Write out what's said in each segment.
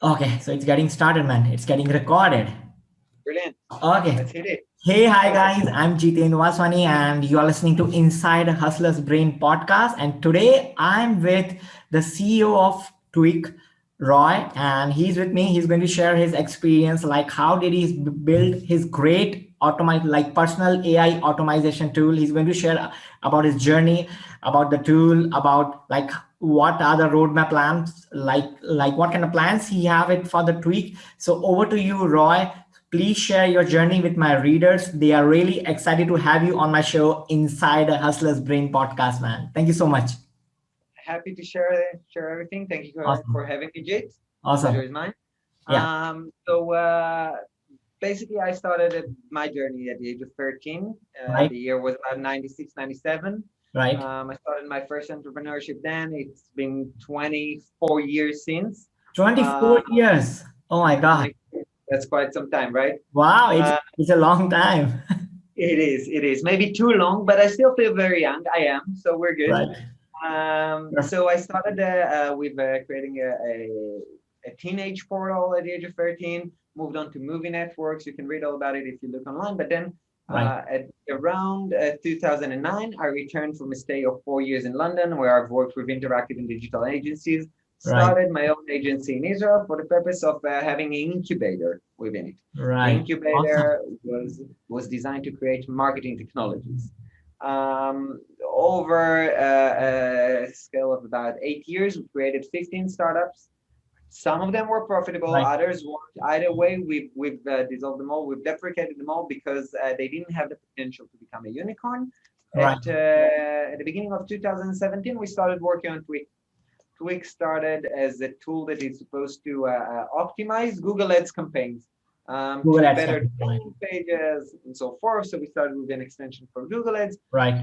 Okay, so it's getting started, man. It's getting recorded. Brilliant. Okay. Let's hit it. Hey, hi Perfect. guys. I'm Jitendra Vaswani, and you are listening to Inside Hustler's Brain podcast. And today I'm with the CEO of Tweak, Roy, and he's with me. He's going to share his experience, like how did he build his great automate, like personal AI automation tool. He's going to share about his journey, about the tool, about like what are the roadmap plans, like what kind of plans he have it for the Tweak. So over to you, Roy. Please share your journey with my readers. They are really excited to have you on my show, Inside a Hustler's Brain podcast, man. Thank you so much. Happy to share everything. Thank you for Awesome. having me, Jit. Pleasure Awesome. is mine. Yeah. Basically, I started my journey at the age of 13. Right. The year was about 96, 97. Right. I started my first entrepreneurship then. It's been 24 years since. 24 Uh, years. Oh my God. 20, that's quite some time, right? Wow. It's, Uh, it's a long time. it is. It is. Maybe too long, but I still feel very young. I am, so we're good. Right. So I started with creating a teenage portal at the age of 13, moved on to movie networks. You can read all about it if you look online. But then Right. at around 2009, I returned from a stay of 4 years in London, where I've worked with interactive and digital agencies. Right. Started my own agency in Israel for the purpose of having an incubator within it. The Right. Awesome. incubator was designed to create marketing technologies. Over a scale of about 8 years, we created 15 startups. Some of them were profitable, Right. others weren't. Either way, we've dissolved them all, we've deprecated them all because they didn't have the potential to become a unicorn. Right. At the beginning of 2017, we started working on Tweak. Twig started as a tool that is supposed to optimize Google Ads campaigns Google to Ads better campaign. Right. landing pages and so forth. So we started with an extension for Google Ads. Right.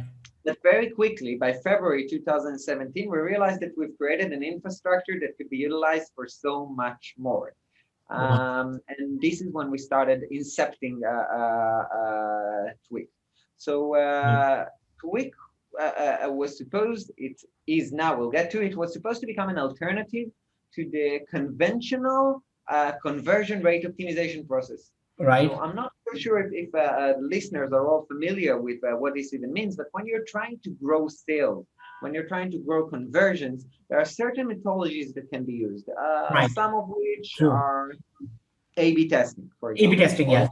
But very quickly, by February 2017, we realized that we've created an infrastructure that could be utilized for so much more. Right. And this is when we started incepting Twig. So Twig was supposed, it is now, we'll get to it, was supposed to become an alternative to the conventional conversion rate optimization process. Right. So I'm not so sure if listeners are all familiar with what this even means, but when you're trying to grow sales, when you're trying to grow conversions, there are certain methodologies that can be used, Right. some of which True. are A/B testing, for A/B example, testing. or Yes.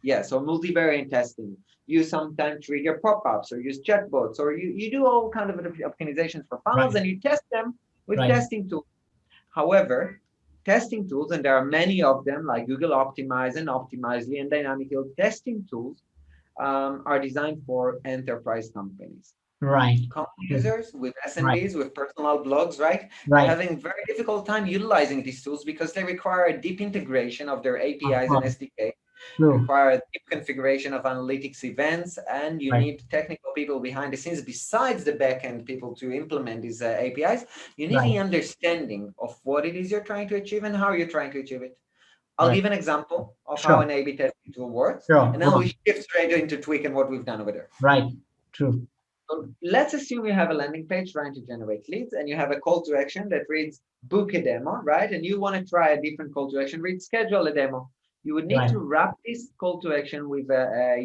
yes, or multivariate testing. You sometimes trigger pop-ups or use chatbots, or you do all kind of optimizations for funnels Right. and you test them with Right. testing tools. However, testing tools, and there are many of them like Google Optimize and Optimizely and Dynamic Yield testing tools are designed for enterprise companies. Right. Common True. users with Right. SMBs, with personal blogs, right? They're Right. having very difficult time utilizing these tools because they require a deep integration of their Of APIs and course. SDK. They True. require a deep configuration of analytics events, and you Right. need technical people behind the scenes besides the backend people to implement these APIs. You need Right. the understanding of what it is you're trying to achieve and how you're trying to achieve it. I'll Right. give an example of how Sure. an A/B testing tool works, Sure. and Go then on. we shift straight into Tweak and what we've done over there. Right. True. So let's assume you have a landing page trying to generate leads and you have a call to action that reads book a demo, right? And you want to try a different call to action, read schedule a demo. You would need Right. to wrap this call to action with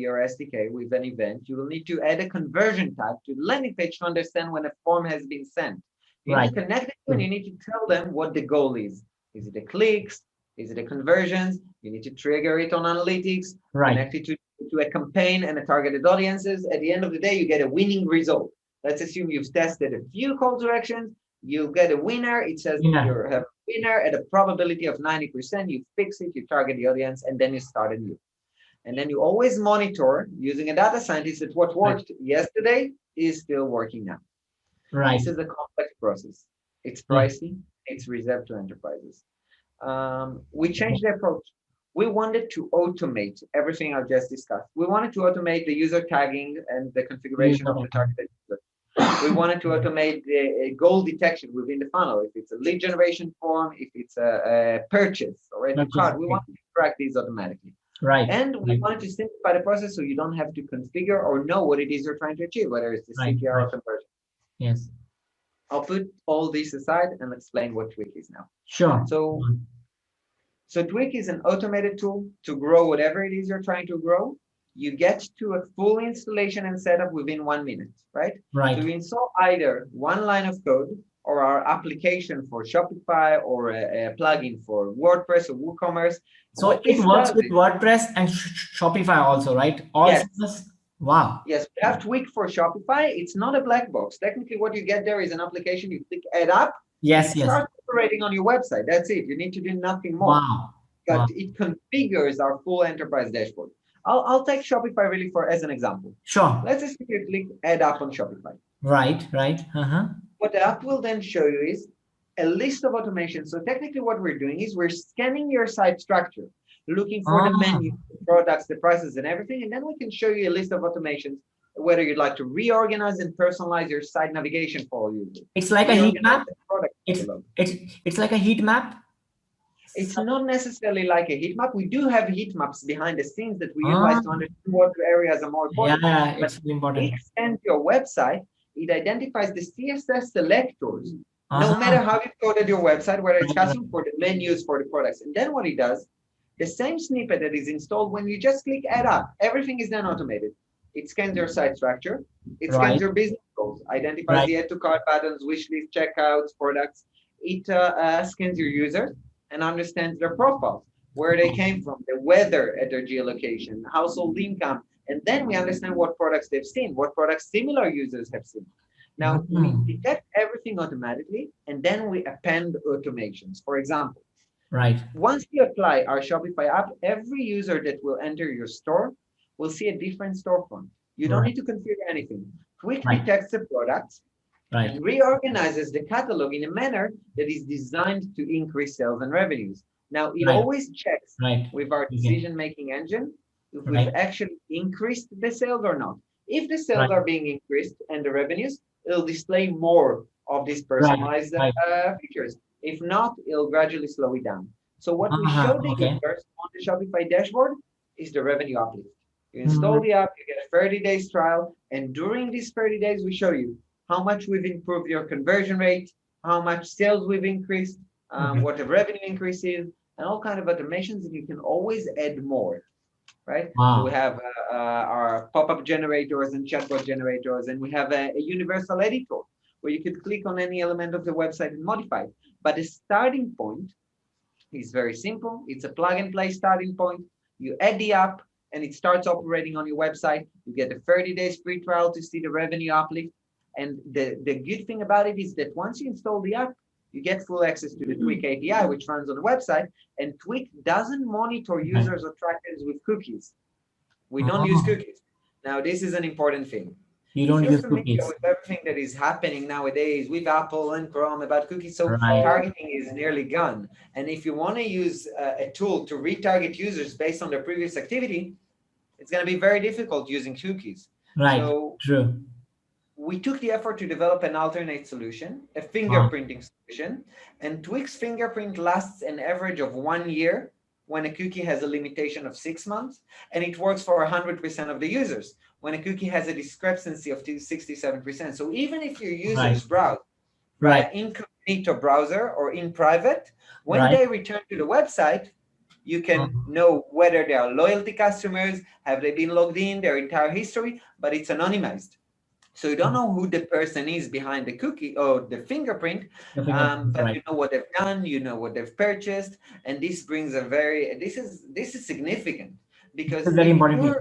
your SDK, with an event. You will need to add a conversion type to the landing page to understand when a form has been sent. You need Right. to connect it and True. you need to tell them what the goal is. Is it the clicks? Is it a conversions? You need to trigger it on analytics, Right. connect it to a campaign and a targeted audiences. At the end of the day, you get a winning result. Let's assume you've tested a few call to actions. You get a winner. It says you Yeah. have a winner at a probability of 90%. You fix it, you target the audience, and then you start anew. And then you always monitor using a data scientist that what Right. worked yesterday is still working now. Right. This is a complex process. It's Yeah. pricey. It's reserved to enterprises. We Okay. changed the approach. We wanted to automate everything I just discussed. We wanted to automate the user tagging and the configuration User of the account. targeted user. We wanted to automate the goal detection within the funnel. If it's a lead generation form, if it's a purchase or a new Purchase. card, we Okay. wanted to track these automatically. Right. And we Right. wanted to simplify the process so you don't have to configure or know what it is you're trying to achieve, whether it's the Right. CTR Right. or conversion. Yes. I'll put all this aside and explain what Twig is now. Sure. So So Tweak is an automated tool to grow whatever it is you're trying to grow. You get to a full installation and setup within 1 minute, right? So you install either one line of code or our application for Shopify or a plugin for WordPress or WooCommerce. So it works with WordPress and Shopify also, right? Yes. Wow. Yes, we have Tweak for Shopify. It's not a black box. Technically, what you get there is an application. You click Add App. Yes, it starts operating on your website. That's it. You need to do nothing more. Wow. But it configures our full enterprise dashboard. I'll take Shopify really as an example. Sure. Let's just click Add App on Shopify. Right. What the app will then show you is a list of automations. So technically what we're doing is we're scanning your site structure, looking for the menu, the products, the prices, and everything. And then we can show you a list of automations, whether you'd like to reorganize and personalize your site navigation for you. It's like a heat map. It's like a heat map. It's not necessarily like a heat map. We do have heat maps behind the scenes that we utilize to understand what areas are more important. Yeah, it's important. It scans your website. It identifies the CSS selectors, no matter how you coded your website, whether it's custom for the menus, for the products. And then what it does, the same snippet that is installed when you just click Add Up, everything is then automated. It scans your site structure. It scans your business goals, identifies the add to cart buttons, wish list, checkouts, products. It scans your users and understands their profiles, where they came from, the weather at their geolocation, household income. And then we understand what products they've seen, what products similar users have seen. Now, we detect everything automatically, and then we append automations. For example, once you apply our Shopify app, every user that will enter your store will see a different storefront. You don't need to configure anything. Tweak detects the products and reorganizes the catalog in a manner that is designed to increase sales and revenues. Now, it always checks with our decision-making engine if we've actually increased the sales or not. If the sales are being increased and the revenues, it'll display more of these personalized features. If not, it'll gradually slow it down. So what we show the users on the Shopify dashboard is the revenue uplift. You install the app, you get a 30 days trial, and during these 30 days, we show you how much we've improved your conversion rate, how much sales we've increased, what the revenue increase is, and all kind of automations, and you can always add more, right? So we have our pop-up generators and chatbot generators, and we have a universal editor where you could click on any element of the website and modify it. But the starting point is very simple. It's a plug-and-play starting point. You add the app, and it starts operating on your website. You get a 30 days free trial to see the revenue uplift. And the good thing about it is that once you install the app, you get full access to the Tweak API, which runs on the website. And Tweak doesn't monitor users or trackers with cookies. We don't use cookies. Now, this is an important thing. You don't use cookies. With everything that is happening nowadays with Apple and Chrome about cookies, so targeting is nearly gone. And if you want to use a tool to retarget users based on their previous activity, it's going to be very difficult using cookies. So true. We took the effort to develop an alternate solution, a fingerprinting solution, and Tweak's fingerprint lasts an average of 1 year when a cookie has a limitation of 6 months, and it works for 100% of the users when a cookie has a discrepancy of 67%. So even if your users browse incognito browser or in private, when they return to the website, you can know whether they are loyalty customers, have they been logged in, their entire history, but it's anonymized. So you don't know who the person is behind the cookie or the fingerprint, but you know what they've done, you know what they've purchased, and this brings a this is significant because it's very important.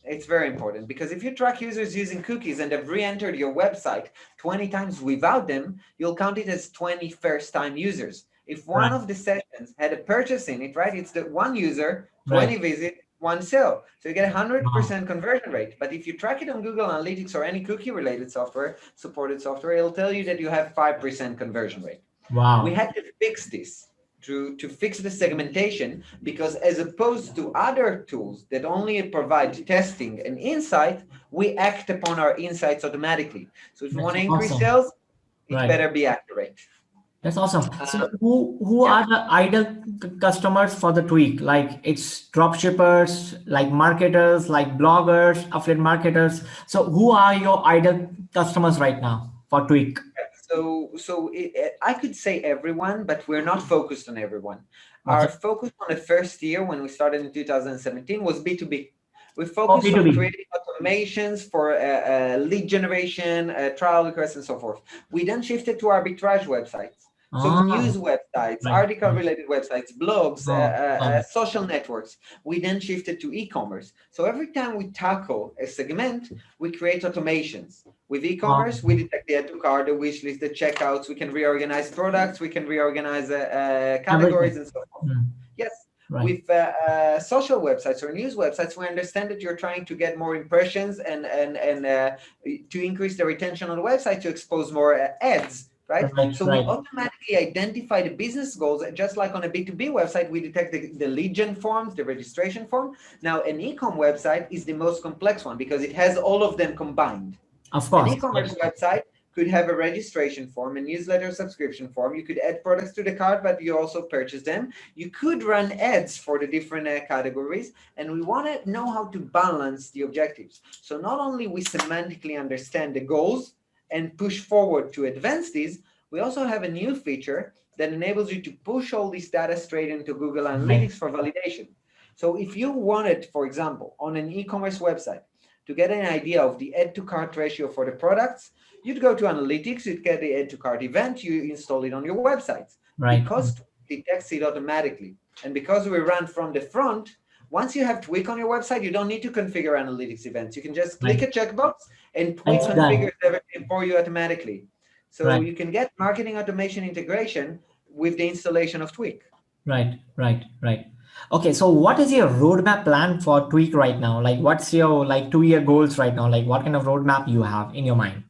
It's very important because if you track users using cookies and have re-entered your website 20 times without them, you'll count it as 20 first-time users. If one of the sessions had a purchase in it, it's the one user, 20 visit, one sale. So you get 100% conversion rate. But if you track it on Google Analytics or any cookie-related software, supported software, it'll tell you that you have 5% conversion rate. We had to fix this to fix the segmentation because as opposed to other tools that only provide testing and insight, we act upon our insights automatically. So if you want to increase sales, it better be accurate. That's awesome. So who are the ideal customers for the Tweak? Like it's drop shippers, like marketers, like bloggers, affiliate marketers. So who are your ideal customers right now for Tweak? I could say everyone, but we're not focused on everyone. Our Okay. focus on the first year when we started in 2017 was B2B. We Oh, focused on B2B. creating automations for lead generation, trial requests, and so forth. We then shifted to arbitrage websites. So Oh, news websites, right. article-related websites, blogs, Oh, social networks. We then shifted to e-commerce. So every time we tackle a segment, we create automations. With oh, e-commerce, we detect the add to cart, the wish list, the checkouts. We can reorganize products. We can reorganize categories everything. and so forth. Mm, Yes. right. With social websites or news websites, we understand that you're trying to get more impressions and to increase the retention on the website to expose more ads, right? Right, So we right, automatically identify the business goals, just like on a B2B website, we detect the lead gen forms, the registration form. Now, an e-com website is the most complex one because it has all of them combined. of An course. e-commerce Yes. website could have a registration form, a newsletter subscription form. You could add products to the cart, but you also purchase them. You could run ads for the different categories, and we want to know how to balance the objectives. So not only we semantically understand the goals and push forward to advance these, we also have a new feature that enables you to push all this data straight into Google Right, Analytics for validation. So if you wanted, for example, on an e-commerce website, to get an idea of the add to cart ratio for the products, you'd go to analytics, you'd get the add to cart event, you install it on your website. right. Because it detects it automatically, and because we run from the front, once you have Tweak on your website, you don't need to configure analytics events. You can just click Right. a checkbox and And Tweak it's done. configures everything for you automatically. So Right, you can get marketing automation integration with the installation of Tweak. right, right, right. Okay, so what is your roadmap plan for Tweak right now? Like, what's your like 2 year goals right now? Like, what kind of roadmap you have in your mind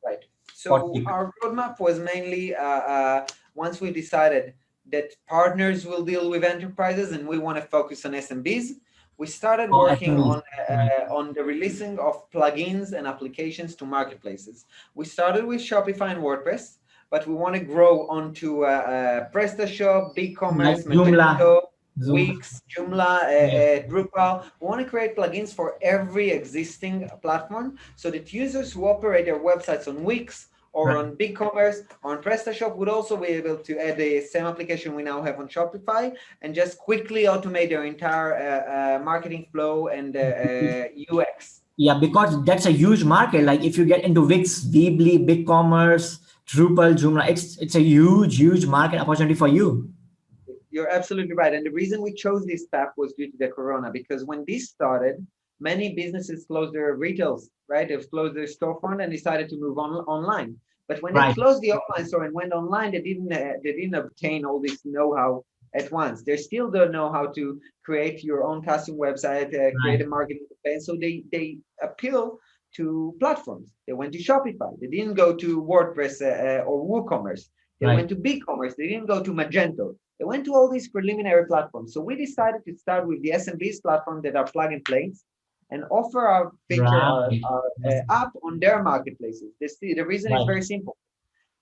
Right. for So Tweak? our roadmap was mainly once we decided that partners will deal with enterprises and we want to focus on SMBs, we started Oh, working SMEs. Right, on the releasing of plugins and applications to marketplaces. We started with Shopify and WordPress, but we want to grow onto PrestaShop, like BigCommerce, Joomla, Magento, Zoom. Wix, Joomla, Yes, Drupal. We want to create plugins for every existing platform so that users who operate their websites on Wix or right. on BigCommerce or on PrestaShop would also be able to add the same application we now have on Shopify and just quickly automate their entire marketing flow and UX. Yeah, because that's a huge market. Like, if you get into Wix, Weebly, BigCommerce, Drupal, Joomla, it's a huge, huge market opportunity for you. You're absolutely right. And the reason we chose this path was due to the corona, because when this started, many businesses closed their retails, right? They've closed their storefront and decided to move online. But when they Right, closed the offline store and went online, they didn't obtain all this know-how at once. They still don't know how to create your own custom website, create right, a marketing campaign. So they appeal to platforms. They went to Shopify. They didn't go to WordPress or WooCommerce. They right. went to BigCommerce. They didn't go to Magento. They went to all these preliminary platforms. So we decided to start with the SMBs platform that are plug and plays and offer our feature, Right. our Yes. app on their marketplaces. The reason is Right. very simple.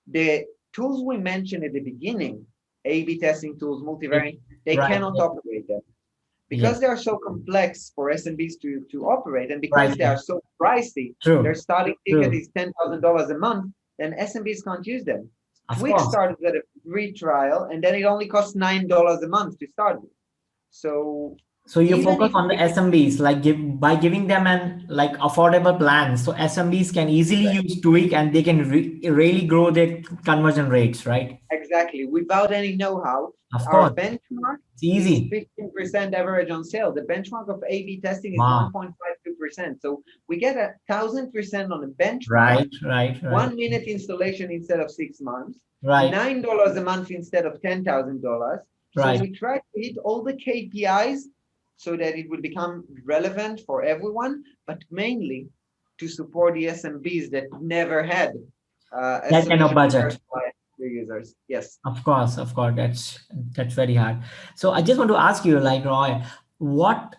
The tools we mentioned at the beginning, A/B testing tools, multivariate, they Right. cannot operate them Yes. because they are so complex for SMBs to operate, and Right. because they are so pricey, their True. starting ticket True. is $10,000 a month, then SMBs can't use them. Of Twix course. started at a free trial, and then it only costs $9 a month to start with. So So you even focus if on the SMBs, like by giving them an like affordable plans, so SMBs can easily use Tweak and they can really grow their conversion rates, right? exactly without any know-how, Of our course, benchmark it's is easy. 15% average on sale. The benchmark of A/B testing is Wow. 1.52%. So we get 1,000% on a benchmark, Right. Right. Right. 1 minute installation instead of 6 months, Right. $9 a month instead of $10,000. So Right. we try to hit all the KPIs so that it will become relevant for everyone, but mainly to support the SMBs that never had a That kind of solution to budget. personalize their users. Yes. Of course, that's very hard. So I just want to ask you, like Roy, what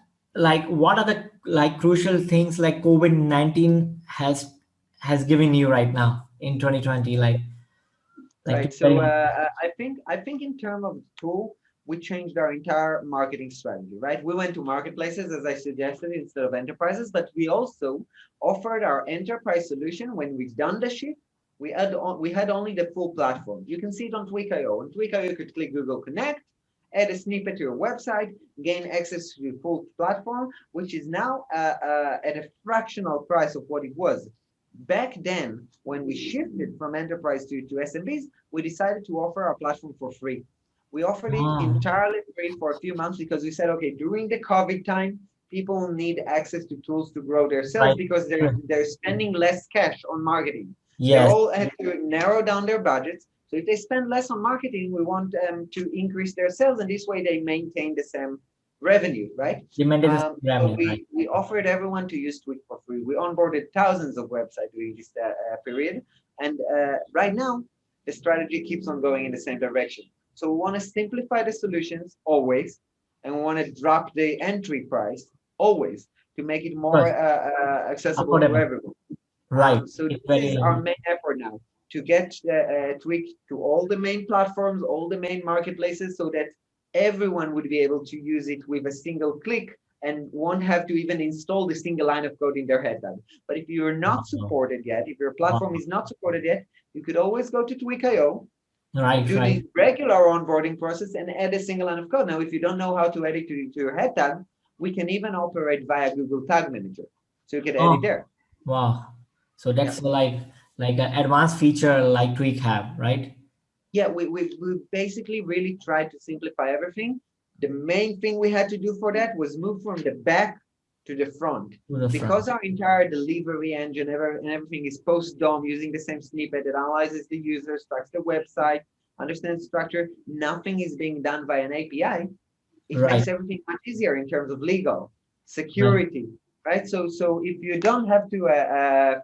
what are the like crucial things like COVID-19 has given you right now in 2020, like to Right. be very So honest. I think in terms of tool, we changed our entire marketing strategy. Right. We went to marketplaces as I suggested instead of enterprises, but we also offered our enterprise solution when we've done the shift. we had only the full platform. You can see it on Tweak.io. On Tweak.io, you could click Google Connect, add a snippet to your website, gain access to the full platform, which is now at a fractional price of what it was. Back then, when we shifted from enterprise to SMBs, we decided to offer our platform for free. We offered it entirely free for a few months because we said, okay, during the COVID time, people need access to tools to grow their sales because they're spending less cash on marketing. They all have to narrow down their budgets. So if they spend less on marketing, we want them to increase their sales, and this way they maintain the same revenue, right? So we offered everyone to use Tweak for free. We onboarded thousands of websites during this period, and right now the strategy keeps on going in the same direction. So we want to simplify the solutions always, and we want to drop the entry price always to make it more accessible to everyone. So this is our main effort now, to get Tweak to all the main platforms, all the main marketplaces, so that everyone would be able to use it with a single click and won't have to even install the single line of code in their head. But if you're not supported yet, if your platform is not supported yet, you could always go to Tweak.io, do the regular onboarding process and add a single line of code. Now, if you don't know how to add it to your head tag, we can even operate via Google Tag Manager. So you can add it there. Wow. So that's like an advanced feature like Tweak have, right? Yeah, we basically really tried to simplify everything. The main thing we had to do for that was move from the back to the front. Because our entire delivery engine and everything is post-DOM using the same snippet that analyzes the user, starts the website, understands structure. Nothing is being done by an API. It makes everything much easier in terms of legal, security, right? So if you don't have to,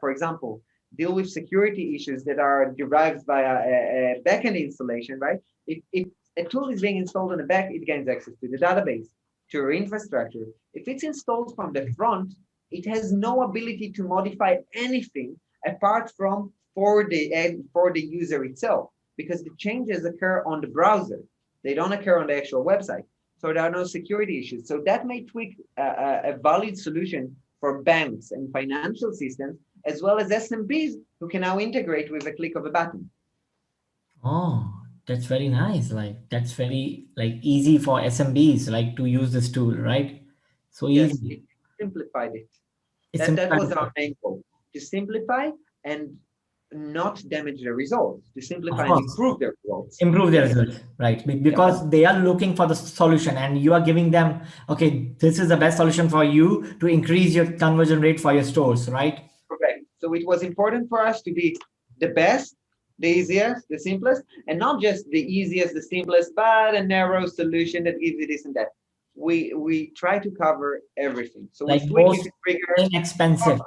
for example, deal with security issues that are derived via a backend installation, right? If a tool is being installed on the back, it gains access to the database, to your infrastructure. If it's installed from the front, it has no ability to modify anything apart from for the user itself, because the changes occur on the browser. They don't occur on the actual website. So there are no security issues. So that made Tweak a valid solution for banks and financial systems, as well as SMBs who can now integrate with a click of a button. Oh, that's very nice. Like that's very easy for SMBs to use this tool, right? So yes, easy. it simplified it. That was our main goal, to simplify and not damage the results, to simplify and improve their results. Improve their results, right? Because they are looking for the solution and you are giving them, okay, this is the best solution for you to increase your conversion rate for your stores, right? Correct. So it was important for us to be the best, the easiest, the simplest, and not just the easiest, the simplest, but a narrow solution that gives you this and that. We try to cover everything. So with Tweak, you can trigger inexpensive.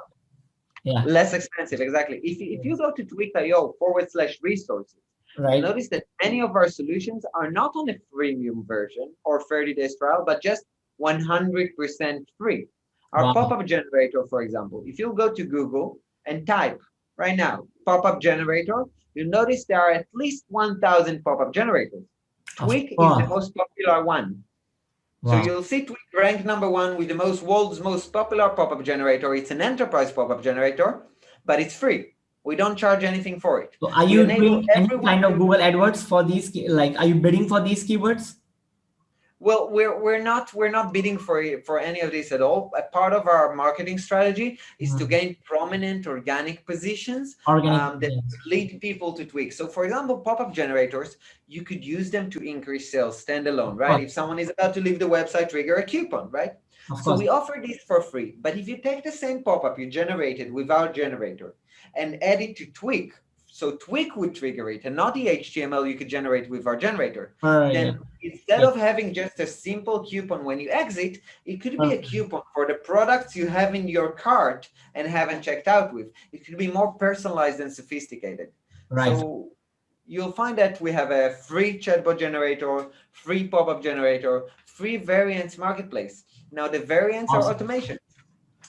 Yeah. Less expensive, exactly. If you go to Tweak.io/resources, you'll notice that many of our solutions are not on a freemium version or 30 days trial, but just 100% free. Our pop-up generator, for example, if you go to Google and type right now pop-up generator, you'll notice there are at least 1,000 pop-up generators. Tweak is the most popular one. So you'll see Tweak ranked #1 with the world's most popular pop-up generator. It's an enterprise pop-up generator, but it's free. We don't charge anything for it. So are you doing any kind of Google AdWords for these? Are you bidding for these keywords? Well, we're not bidding for any of this at all. A part of our marketing strategy is to gain prominent organic positions that lead people to Tweak. So, for example, pop-up generators, you could use them to increase sales standalone, right? If someone is about to leave the website, trigger a coupon, right? So we offer this for free. But if you take the same pop-up you generated with our generator and add it to Tweak, so Tweak would trigger it and not the HTML you could generate with our generator. Then instead of having just a simple coupon when you exit, it could be a coupon for the products you have in your cart and haven't checked out with. It could be more personalized and sophisticated. So you'll find that we have a free chatbot generator, free pop-up generator, free variants marketplace. Now the variants are automation.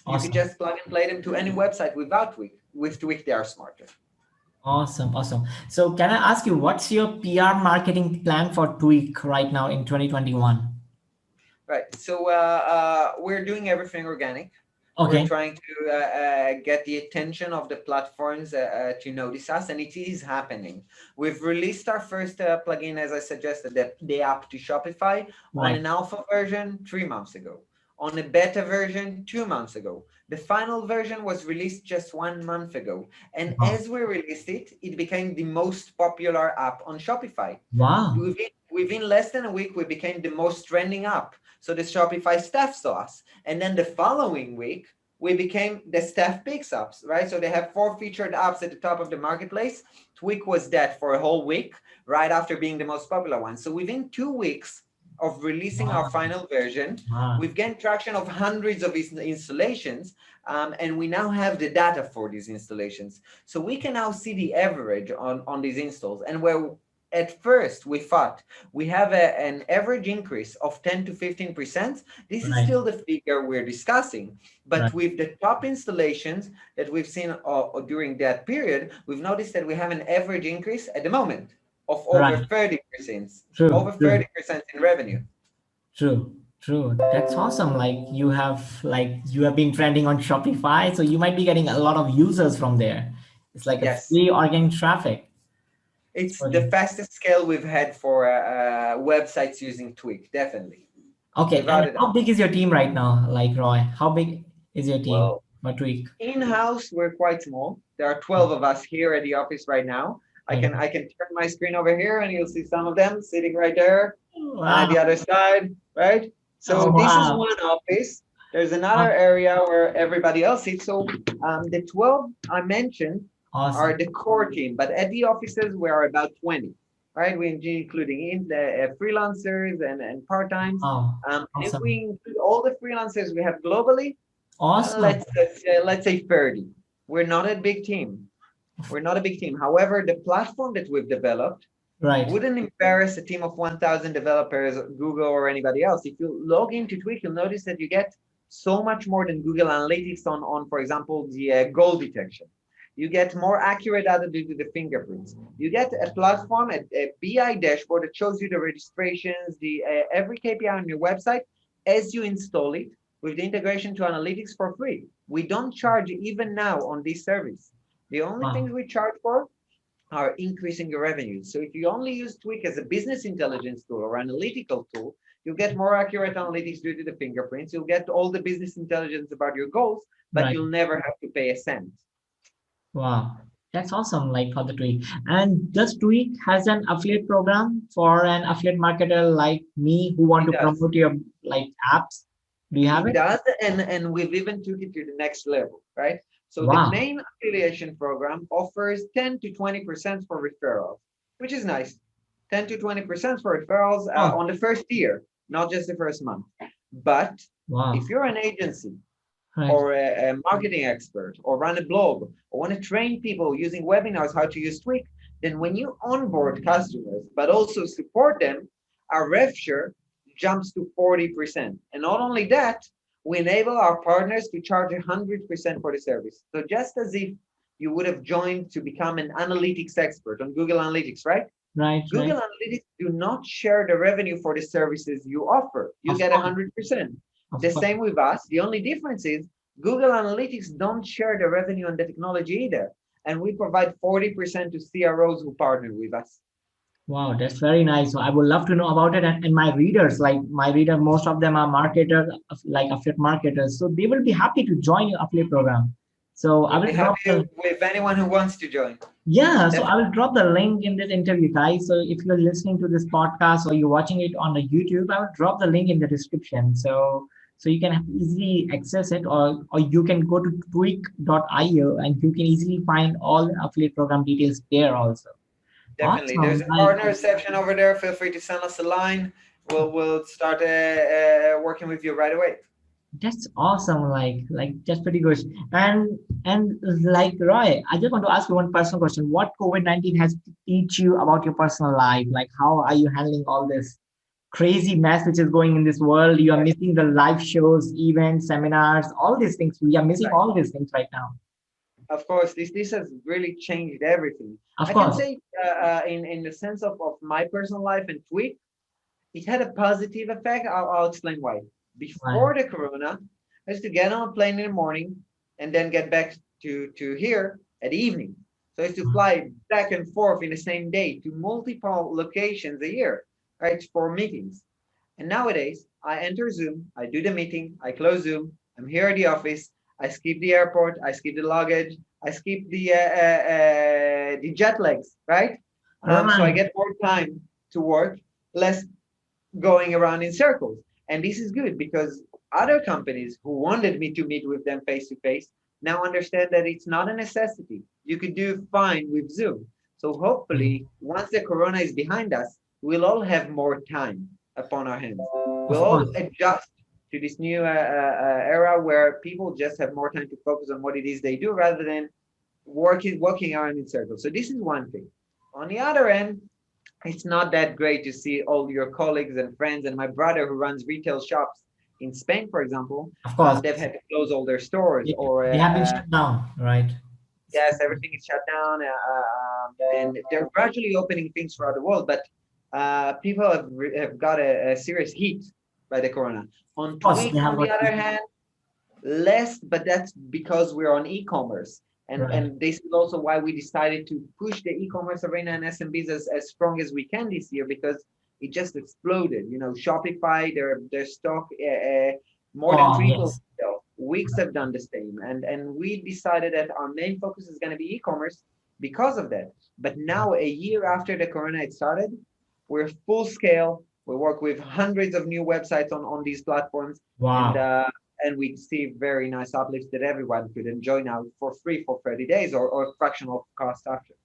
You can just plug and play them to any website without Tweak. With Tweak, they are smarter. Awesome. So can I ask you, what's your PR marketing plan for Tweak right now in 2021? Right. So we're doing everything organic. We're Okay. trying to get the attention of the platforms to notice us, and it is happening. We've released our first plugin, as I suggested, the app to Shopify on Right. an alpha version 3 months ago, on a beta version 2 months ago. The final version was released just 1 month ago. And Wow. as we released it, it became the most popular app on Shopify. Wow. Within less than a week, we became the most trending app. So the Shopify staff saw us. And then the following week, we became the staff picks apps, right? So they have 4 featured apps at the top of the marketplace. Tweak was that for a whole week, right after being the most popular one. So within 2 weeks of releasing our Wow. final version, Wow. we've gained traction of hundreds of installations, and we now have the data for these installations. So we can now see the average on these installs. And where at first we thought we have an average increase of 10 to 15%, this is Right. still the figure we're discussing. But Right. with the top installations that we've seen during that period, we've noticed that we have an average increase at the moment of over Right. 30%, True. over True. 30% in revenue. True. True. That's awesome. You have been trending on Shopify, so you might be getting a lot of users from there. It's like a Yes, free organic traffic. It's it's the pretty. fastest scale we've had for websites using Tweak, definitely, Okay. without And a doubt. how big is your team right now? Like Roy, how big is your team? Well, What week? in-house, we're quite small. There are 12 of us here at the office right now. I Okay. can I can turn my screen over here and you'll see some of them sitting right there and at Wow. the other side, right? Oh, So this is wow. one office. There's Aw- another area where everybody else sits. So the 12 I mentioned are Awesome. the core team, but at the offices we are about 20, right? We including in the freelancers and part-times. Wow. And if we Awesome. include all the freelancers we have globally, Awesome. let's say 30. We're not a big team. We're not a big team. However, the platform that we've developed Right. wouldn't embarrass a team of 1,000 developers, Google or anybody else. If you log into Tweak, you'll notice that you get so much more than Google Analytics on for example, the goal detection. You get more accurate data due to the fingerprints. You get a platform, a BI dashboard that shows you the registrations, the every KPI on your website as you install it with the integration to analytics for free. We don't charge even now on this service. The only things Wow. we charge for are increasing your revenues. So if you only use Tweak as a business intelligence tool or analytical tool, you'll get more accurate analytics due to the fingerprints. You'll get all the business intelligence about your goals, but Right. you'll never have to pay a cent. Wow. That's awesome. Like for the Tweak. And does Tweak has an affiliate program for an affiliate marketer like me who want It to does. promote your like apps? Do you have It it? does, and we've even took it to the next level, right? So the Wow. main affiliation program offers 10 to 20% for referrals, which is nice. 10 to 20% for referrals Oh, on the first year, not just the first month. But wow. if you're an agency Right. or a marketing expert or run a blog or want to train people using webinars how to use Tweak, then when you onboard customers, but also support them, our rev share jumps to 40%. And not only that, we enable our partners to charge 100% for the service. So just as if you would have joined to become an analytics expert on Google Analytics, right? Right. Right. Google Analytics do not share the revenue for the services you offer. You Of get course. 100%. Of The course. same with us. The only difference is Google Analytics don't share the revenue on the technology either. And we provide 40% to CROs who partner with us. Wow, that's very nice. So I would love to know about it. And my readers, like my reader, most of them are marketers, like affiliate marketers. So they will be happy to join your affiliate program. So I We'll will be drop happy the with anyone who wants to join. yeah. So I Definitely. will drop the link in this interview, guys. So if you're listening to this podcast or you're watching it on the YouTube, I will drop the link in the description. So you can easily access it, or you can go to tweak.io and you can easily find all the affiliate program details there also. Definitely. There's Awesome. a partner section over there. Feel free to send us a line. We'll start working with you right away. That's awesome. Like that's pretty good. And like Roy, I just want to ask you one personal question. What COVID-19 has to teach you about your personal life? Like how are you handling all this crazy mess which is going in this world? You are Right. missing the live shows, events, seminars, all these things. We are missing Right. all these things right now. Of course, this has really changed everything. Of I can course. say in the sense of my personal life and Tweak, it had a positive effect. I'll explain why. Right. Before the corona, I used to get on a plane in the morning and then get back to here at evening. So I used to fly back and forth in the same day to multiple locations a year, right, for meetings. And nowadays, I enter Zoom, I do the meeting, I close Zoom, I'm here at the office, I skip the airport, I skip the luggage, I skip the jet lags, right? So I Right. get more time to work, less going around in circles. And this is good because other companies who wanted me to meet with them face to face now understand that it's not a necessity. You could do fine with Zoom. So hopefully, once the corona is behind us, we'll all have more time upon our hands. We'll Of all course. adjust to this new era where people just have more time to focus on what it is they do rather than walking around in circles. So this is one thing. On the other end, it's not that great to see all your colleagues and friends. And my brother, who runs retail shops in Spain, for example, Of course. they've had to close all their stores, or They have been shut down, right? yes, everything is shut down, and they're gradually opening things throughout the world. But people have got a serious heat by the corona. On Of course, Tweak, they have on the got. other hand, less, but that's because we're on e-commerce. Right. And this is also why we decided to push the e-commerce arena and SMBs as strong as we can this year, because it just exploded. You know, Shopify, their stock more than Oh, tripled yes. itself. Wix have done the same, and we decided that our main focus is going to be e-commerce because of that. But now, a year after the corona had started, we're full scale. We work with hundreds of new websites on these platforms, and Wow. we see very nice uplifts that everyone could enjoy now for free for 30 days, or fractional cost after.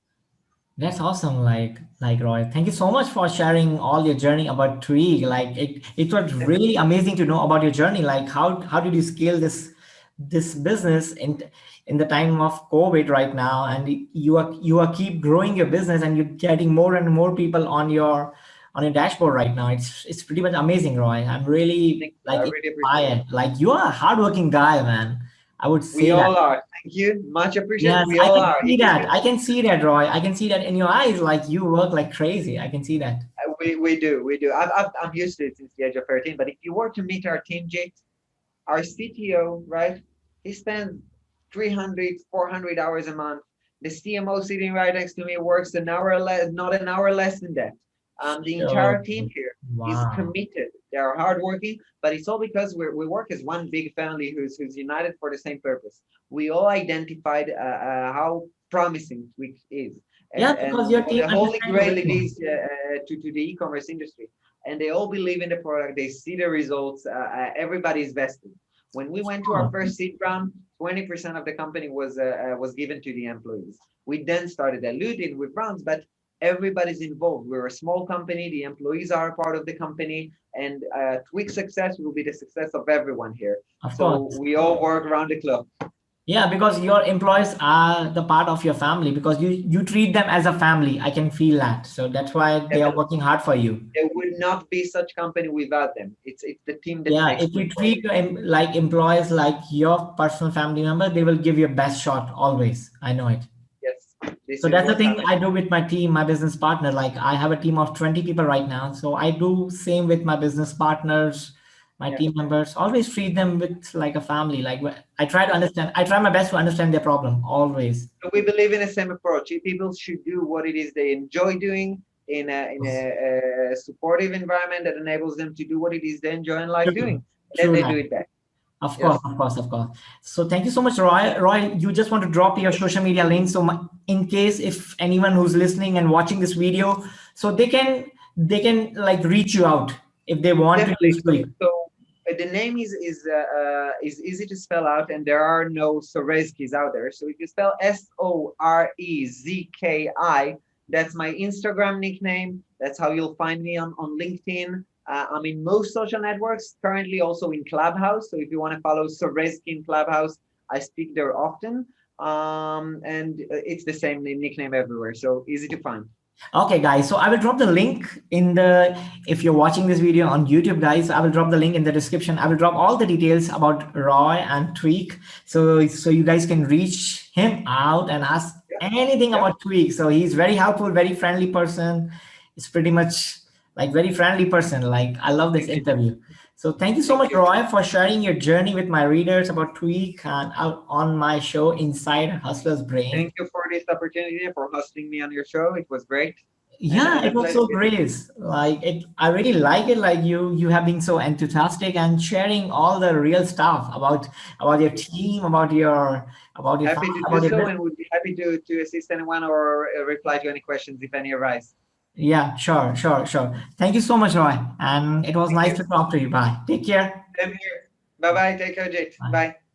That's awesome. Like Roy, thank you so much for sharing all your journey about Tweak. Like it was really amazing to know about your journey. Like how did you scale this business in the time of COVID right now? And you are keep growing your business and you're getting more and more people on your dashboard right now. It's pretty much amazing, Roy. I'm really Thank you. like I really appreciate it. inspired. Like you are a hardworking guy, man. I would We say that. all are. Thank you. Much appreciated. Yes, We I all can are. see that. I can see that, Roy. I can see that in your eyes. Like you work like crazy. I can see that. We do. I'm used to it since the age of 13. But if you were to meet our team, Jake, our CTO, right? He spends 300, 400 hours a month. The CMO sitting right next to me works an hour less, not an hour less than that. The So, entire team here is wow. committed. They are hardworking, but it's all because we work as one big family who's united for the same purpose. We all identified how promising Twitch is, Yeah, because and your what team the holy understands grail it everything. is to the e-commerce industry. And they all believe in the product. They see the results. Everybody's vested. When we went to our Oh, first seed round, 20% of the company was given to the employees. We then started diluting with rounds, but everybody's involved. We're a small company. The employees are a part of the company, and Twix success will be the success of everyone here. of So course. we all work around the clock. Yeah, because your employees are the part of your family because you treat them as a family. I can feel that. So that's why they are Definitely, working hard for you. there would not be such company without them. It's the team that Yeah, makes if you Twix what it treat is. like employees like your personal family member, they will give you a best shot always. I know it. Yes, this So is that's the what's thing happening. I do with my team, my business partner. Like I have a team of 20 people right now. So I do same with my business partners, my Yeah. team members. Always treat them with like a family. Like I try to understand. I try my best to understand their problem always. So we believe in the same approach. People should do what it is they enjoy doing in a supportive environment that enables them to do what it is they enjoy in life True, doing. And then true they that. do it back. Of course, Yes. of course, of course. So thank you so much, Roy. Roy, you just want to drop your social media link. So in case if anyone who's listening and watching this video, so they can like reach you out if they want to Definitely. use Quick. The name is easy to spell out, and there are no Sorezkis out there. So if you spell Sorezki, that's my Instagram nickname. That's how you'll find me on LinkedIn. I'm in most social networks, currently also in Clubhouse. So if you want to follow Sorezki in Clubhouse, I speak there often. And it's the same nickname everywhere. So easy to find. Okay, guys. So I will drop the link in the, if you're watching this video on YouTube, guys, I will drop the link in the description. I will drop all the details about Roy and Tweak. So you guys can reach him out and ask Yeah. anything Yeah. about Tweak. So he's very helpful, very friendly person. It's pretty much like very friendly person. Like I love this Thank you. interview. So thank you so Thank much, you. Roy, for sharing your journey with my readers about Tweak and out on my show Inside Hustler's Brain. Thank you for this opportunity for hosting me on your show. It was great Yeah, and a it was pleasure. so great. Like it, I really like it. Like you have been so enthusiastic and sharing all the real stuff about your team, about your Happy family, to do about your so, business. and would be happy to assist anyone or reply to any questions if any arise. Yeah, sure, sure, sure. Thank you so much, Roy. And it was Thank nice you. to talk to you. Bye. Take care. Same here. Bye bye. Take care, Jit. Bye. Bye.